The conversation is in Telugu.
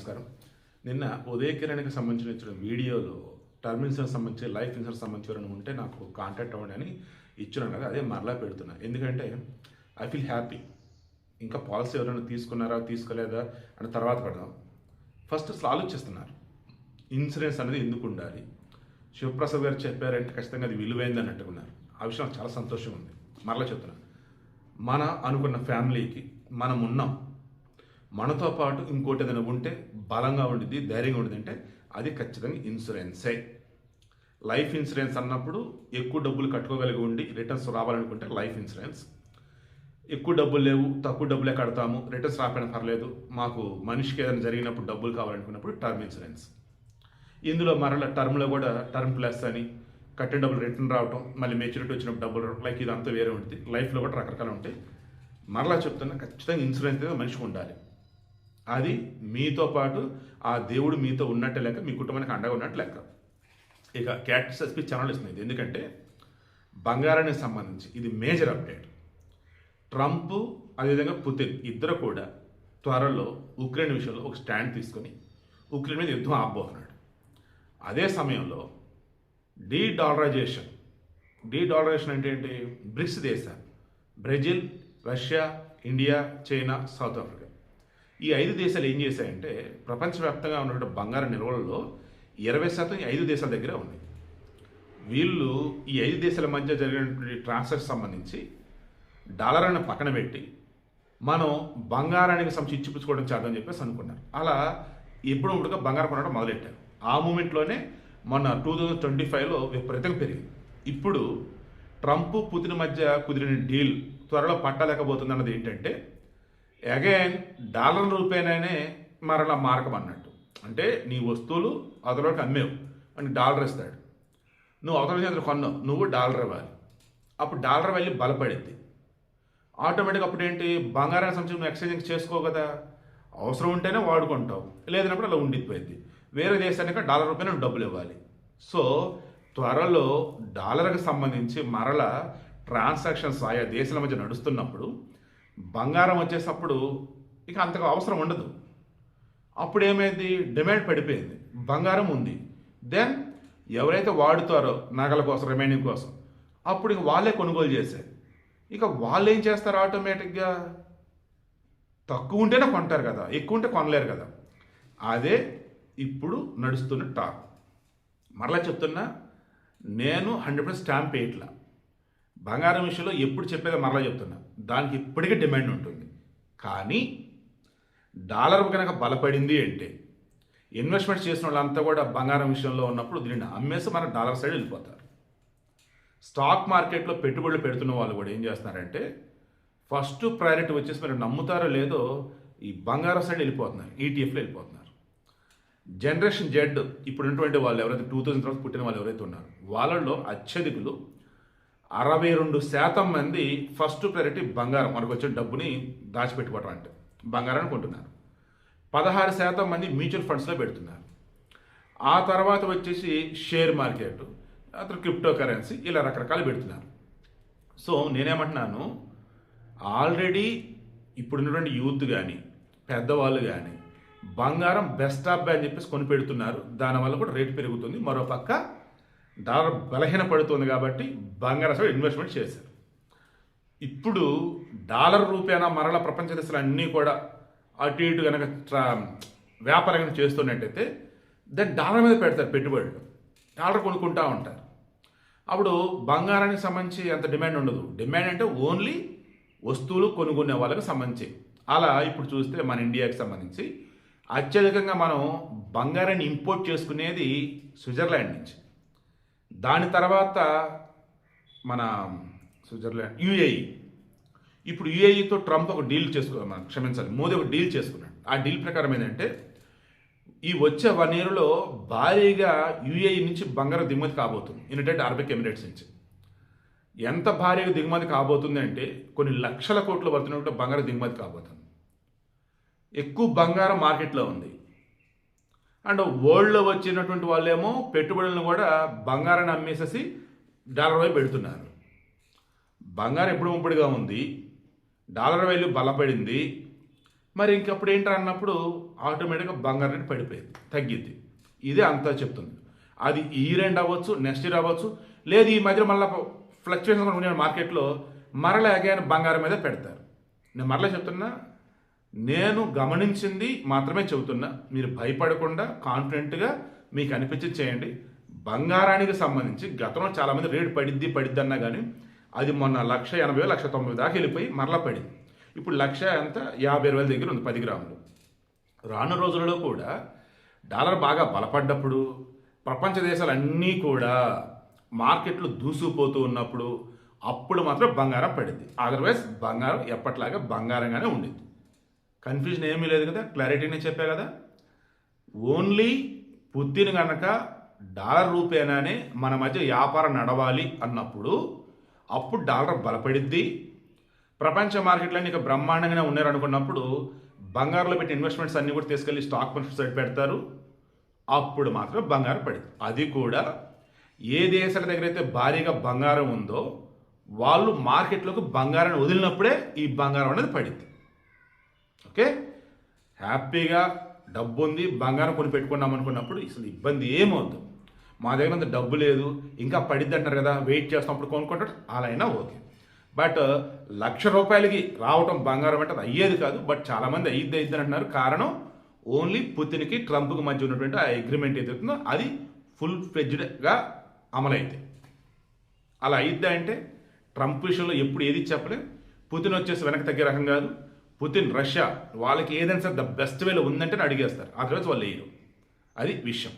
నమస్కారం. నిన్న ఉదయకిరణ్కి సంబంధించిన వీడియోలో టర్మ్ ఇన్సూరెన్స్ సంబంధించి లైఫ్ ఇన్సూరెన్స్ సంబంధించి ఎవరైనా ఉంటే నాకు కాంటాక్ట్ అవ్వండి అని ఇచ్చినాను కదా, అదే మరలా పెడుతున్నా. ఎందుకంటే ఐ ఫీల్ హ్యాపీ. ఇంకా పాలసీ ఎవరైనా తీసుకున్నారా తీసుకోలేదా అని తర్వాత పెడదాం. ఫస్ట్ అసలు ఆలోచిస్తున్నారు ఇన్సూరెన్స్ అనేది ఎందుకు ఉండాలి. శివప్రసాద్ గారు చెప్పారంటే ఖచ్చితంగా అది విలువైంది అన్నట్టుకున్నారు. ఆ విషయం నాకు చాలా సంతోషంగా ఉంది. మరలా చెప్తున్నా, మన అనుకున్న ఫ్యామిలీకి మనం ఉన్నాం, మనతో పాటు ఇంకోటి ఏదైనా ఉంటే బలంగా ఉండిద్ది, ధైర్యంగా ఉండిద్ది అంటే అది ఖచ్చితంగా ఇన్సూరెన్సే. లైఫ్ ఇన్సూరెన్స్ అన్నప్పుడు ఎక్కువ డబ్బులు కట్టుకోగలిగి ఉండి రిటర్న్స్ రావాలనుకుంటే లైఫ్ ఇన్సూరెన్స్. ఎక్కువ డబ్బులు లేవు, తక్కువ డబ్బులే కడతాము, రిటర్న్స్ రాకపోయినా పర్లేదు, మాకు మనిషికి ఏదైనా జరిగినప్పుడు డబ్బులు కావాలనుకున్నప్పుడు టర్మ్ ఇన్సూరెన్స్. ఇందులో మరలా టర్మ్లో కూడా టర్మ్ ప్లస్ అని కట్టిన డబ్బులు రిటర్న్ రావటం, మళ్ళీ మెచ్యూరిటీ వచ్చినప్పుడు డబ్బులు లైక్ ఇదంతా వేరే ఉంటుంది. లైఫ్లో కూడా రకరకాలు ఉంటాయి. మరలా చెప్తున్నా, ఖచ్చితంగా ఇన్సూరెన్స్ అనేది మనిషికి ఉండాలి. అది మీతో పాటు ఆ దేవుడు మీతో ఉన్నట్టు లెక్క, మీ కుటుంబానికి అండగా ఉన్నట్టు లెక్క. ఇక క్యాట్ ఎస్పీ ఛానల్ ఇస్తుంది. ఎందుకంటే బంగారానికి సంబంధించి ఇది మేజర్ అప్డేట్. ట్రంప్ అదేవిధంగా పుతిన్ ఇద్దరు కూడా త్వరలో ఉక్రెయిన్ విషయంలో ఒక స్టాండ్ తీసుకొని ఉక్రెయిన్ మీద యుద్ధం ఆపబోతున్నాడు. అదే సమయంలో డీడాలరైజేషన్ అంటే ఏంటి? బ్రిక్స్ దేశాలు Brazil, Russia, India, China, south Africa, ఈ 5 దేశాలు ఏం చేశాయంటే ప్రపంచవ్యాప్తంగా ఉన్నటువంటి బంగారం నిల్వలలో 20% ఈ 5 దేశాల దగ్గర ఉంది. వీళ్ళు ఈ 5 దేశాల మధ్య జరిగినటువంటి ట్రాన్సాక్షన్ సంబంధించి డాలర్ని పక్కన పెట్టి మనం బంగారానికి సంబంధించి ఇచ్చిపుచ్చుకోవడం చేద్దామని చెప్పేసి అనుకున్నారు. అలా ఇప్పుడు బంగారం కొనడం మొదలెట్టారు. ఆ మూమెంట్లోనే మొన్న 2025లో విపరీతంగా పెరిగింది. ఇప్పుడు ట్రంప్ పుతిన్ మధ్య కుదిరిన డీల్ త్వరలో పట్టలేకపోతుంది అన్నది ఏంటంటే అగైన్ డాలర్ రూపేనానే మరలా మార్కం అన్నట్టు. అంటే నీ వస్తువులు అవతలకి అమ్మేవు అని డాలర్ ఇస్తాడు, నువ్వు అవతల చేతులు కొన్నావు, నువ్వు డాలర్ ఇవ్వాలి. అప్పుడు డాలర్ వెళ్ళి బలపడింది. ఆటోమేటిక్గా అప్పుడు ఏంటి, బంగారానికి సంబంధించి నువ్వు ఎక్స్చేంజ్ చేసుకోవు కదా, అవసరం ఉంటేనే వాడుకుంటావు, లేదన్నప్పుడు అలా ఉండిపోయింది. వేరే దేశానికి డాలర్ రూపాయలు నువ్వు డబ్బులు ఇవ్వాలి. సో త్వరలో డాలర్కి సంబంధించి మరలా ట్రాన్సాక్షన్స్ ఆయా దేశాల మధ్య నడుస్తున్నప్పుడు బంగారం వచ్చేటప్పుడు ఇక అంతగా అవసరం ఉండదు. అప్పుడు ఏమైంది, డిమాండ్ పడిపోయింది, బంగారం ఉంది. దెన్ ఎవరైతే వాడుతారో నగల కోసం, రిమైనింగ్ కోసం, అప్పుడు ఇక వాళ్ళే కొనుగోలు చేశారు. ఇక వాళ్ళు ఏం చేస్తారు, ఆటోమేటిక్గా తక్కువ ఉంటేనే కొంటారు కదా, ఎక్కువ ఉంటే కొనలేరు కదా. అదే ఇప్పుడు నడుస్తున్న టాక్. మరలా చెప్తున్నా, నేను 100% స్టాంప్ వేయట్లా. బంగారం విషయంలో ఎప్పుడు చెప్పేది మరలా చెప్తున్నా, దానికి ఇప్పటికీ డిమాండ్ ఉంటుంది. కానీ డాలర్ కనుక బలపడింది అంటే ఇన్వెస్ట్మెంట్స్ చేసిన వాళ్ళంతా కూడా బంగారం విషయంలో ఉన్నప్పుడు దీనిని అమ్మేసి మన డాలర్ సైడ్ వెళ్ళిపోతారు. స్టాక్ మార్కెట్లో పెట్టుబడులు పెడుతున్న వాళ్ళు కూడా ఏం చేస్తున్నారంటే ఫస్ట్ ప్రయారిటీ వచ్చేసి మీరు నమ్ముతారో లేదో ఈ బంగారం సైడ్ వెళ్ళిపోతున్నారు, ఈటీఎఫ్లో వెళ్ళిపోతున్నారు. జనరేషన్ జెడ్ ఇప్పుడు ఉన్నటువంటి వాళ్ళు ఎవరైతే 2000 తర్వాత పుట్టిన వాళ్ళు ఎవరైతే ఉన్నారో వాళ్ళల్లో అత్యధికులు 62% మంది ఫస్ట్ ప్రయారిటీ బంగారం, మనకు వచ్చిన డబ్బుని దాచిపెట్టుకోవటం అంటే బంగారాన్ని కొంటున్నారు. 16% మంది మ్యూచువల్ ఫండ్స్లో పెడుతున్నారు. ఆ తర్వాత వచ్చేసి షేర్ మార్కెట్, అతను క్రిప్టో కరెన్సీ, ఇలా రకరకాలు పెడుతున్నారు. సో నేనేమంటున్నాను, ఆల్రెడీ ఇప్పుడున్నటువంటి యూత్ కానీ పెద్దవాళ్ళు కానీ బంగారం బెస్ట్ ఆఫ్ అని చెప్పేసి కొని పెడుతున్నారు. దానివల్ల కూడా రేటు పెరుగుతుంది. మరోపక్క డాలర్ బలహీనపడుతుంది కాబట్టి బంగారం సైడ్ ఇన్వెస్ట్మెంట్ చేశారు. ఇప్పుడు డాలర్ రూపేణా మరల ప్రపంచ దేశాలు అన్నీ కూడా అటు ఇటు కనుక వ్యాపారం చేస్తున్నట్టయితే దాన్ని డాలర్ మీద పెడతారు పెట్టుబడులు, డాలర్ కొనుక్కుంటూ ఉంటారు. అప్పుడు బంగారానికి సంబంధించి అంత డిమాండ్ ఉండదు. డిమాండ్ అంటే ఓన్లీ వస్తువులు కొనుక్కునే వాళ్ళకి సంబంధించి. అలా ఇప్పుడు చూస్తే మన ఇండియాకి సంబంధించి అత్యధికంగా మనం బంగారాన్ని ఇంపోర్ట్ చేసుకునేది స్విట్జర్లాండ్ నుంచి. దాని తర్వాత మన స్విట్జర్లాండ్, యుఏఈ. ఇప్పుడు యుఏఈతో ట్రంప్ ఒక డీల్ మోదీ ఒక డీల్ చేసుకున్నాడు. ఆ డీల్ ప్రకారం ఏంటంటే ఈ వచ్చే 1 yearలో భారీగా యుఏఈ నుంచి బంగారం దిగుమతి కాబోతుంది, యునైటెడ్ అరబ్ ఎమిరేట్స్ నుంచి. ఎంత భారీగా దిగుమతి కాబోతుంది అంటే కొన్ని లక్షల కోట్ల వర్తున్నట్టు బంగారం దిగుమతి కాబోతుంది. ఎక్కువ బంగారం మార్కెట్లో ఉంది. అండ్ వరల్డ్లో వచ్చినటువంటి వాళ్ళేమో పెట్టుబడులను కూడా బంగారాన్ని అమ్మేసేసి డాలర్ వైపు పెడుతున్నారు. బంగారం ఎప్పుడు ముంపుడుగా ఉంది, డాలర్ వాల్యూ బలపడింది. మరి ఇంకప్పుడు ఏంటన్నప్పుడు ఆటోమేటిక్గా బంగారం రేటు పడిపోయింది, తగ్గిద్ది. ఇదే అంతా చెప్తుంది. అది ఈ రెండు అవ్వచ్చు, నెక్స్ట్ ఇయర్ అవ్వచ్చు, లేదు ఈ మధ్య మళ్ళీ ఫ్లక్చువేషన్ ఉన్న మార్కెట్లో మరల అగైన్ బంగారం మీద పెడతారు. నేను మరలా చెప్తున్నా, నేను గమనించింది మాత్రమే చెబుతున్నా. మీరు భయపడకుండా కాన్ఫిడెంట్గా మీకు అనిపించింది చేయండి. బంగారానికి సంబంధించి గతంలో చాలామంది రేటు పడిద్ది అన్నా కానీ అది మొన్న 1,80,000 1,90,000 దాకా వెళ్ళిపోయి మరలా పడింది. ఇప్పుడు 1,52,000 దగ్గర ఉంది 10 గ్రాములు. రాను రోజులలో కూడా డాలర్ బాగా బలపడ్డప్పుడు, ప్రపంచ దేశాలన్నీ కూడా మార్కెట్లు దూసుకుపోతూ ఉన్నప్పుడు అప్పుడు మాత్రం బంగారం పడింది. అదర్వైజ్ బంగారం ఎప్పట్లాగా బంగారంగానే ఉండింది. కన్ఫ్యూజన్ ఏమీ లేదు కదా, క్లారిటీనే చెప్పా కదా. ఓన్లీ పుతిన్ కనుక డాలర్ రూపేనానే మన మధ్య వ్యాపారం నడవాలి అన్నప్పుడు అప్పుడు డాలర్ బలపడిద్ది. ప్రపంచ మార్కెట్లన్నీ ఇక బ్రహ్మాండంగానే ఉన్నారు అనుకున్నప్పుడు బంగారంలో పెట్టి ఇన్వెస్ట్మెంట్స్ అన్నీ కూడా తీసుకెళ్ళి స్టాక్ మార్కెట్ సైడ్ పెడతారు. అప్పుడు మాత్రం బంగారం పడింది. అది కూడా ఏ దేశాల దగ్గర అయితే భారీగా బంగారం ఉందో వాళ్ళు మార్కెట్లోకి బంగారాన్ని వదిలినప్పుడే ఈ బంగారం అనేది పడింది. ఓకే, హ్యాపీగా డబ్బు ఉంది, బంగారం కొని పెట్టుకున్నాం అనుకున్నప్పుడు అసలు ఇబ్బంది ఏమవుద్దు. మా దగ్గర అంత డబ్బు లేదు, ఇంకా పడిద్ది అంటారు కదా, వెయిట్ చేస్తున్నప్పుడు కొనుక్కుంటాడు, అలా అయినా ఓకే. బట్ ₹1,00,000 రావటం బంగారం అంటే అది అయ్యేది కాదు. బట్ చాలామంది అయ్యిద్ది అంటున్నారు. కారణం ఓన్లీ పుతిన్కి ట్రంప్కి మధ్య ఉన్నటువంటి ఆ అగ్రిమెంట్ ఏదైతుందో అది ఫుల్ ఫ్లెడ్జ్డ్గా అమలైంది. అలా అయ్యిద్దా అంటే ట్రంప్ విషయంలో ఎప్పుడు ఏది చెప్పలేదు. పుతిన్ వచ్చేసి వెనక్కి తగ్గే రకం కాదు. పుతిన్ రష్యా వాళ్ళకి ఏదైనా సరే ద బెస్ట్ వేలో ఉందంటే అడిగేస్తారు, ఆ తర్వాత వాళ్ళు వేయరు. అది విషయం.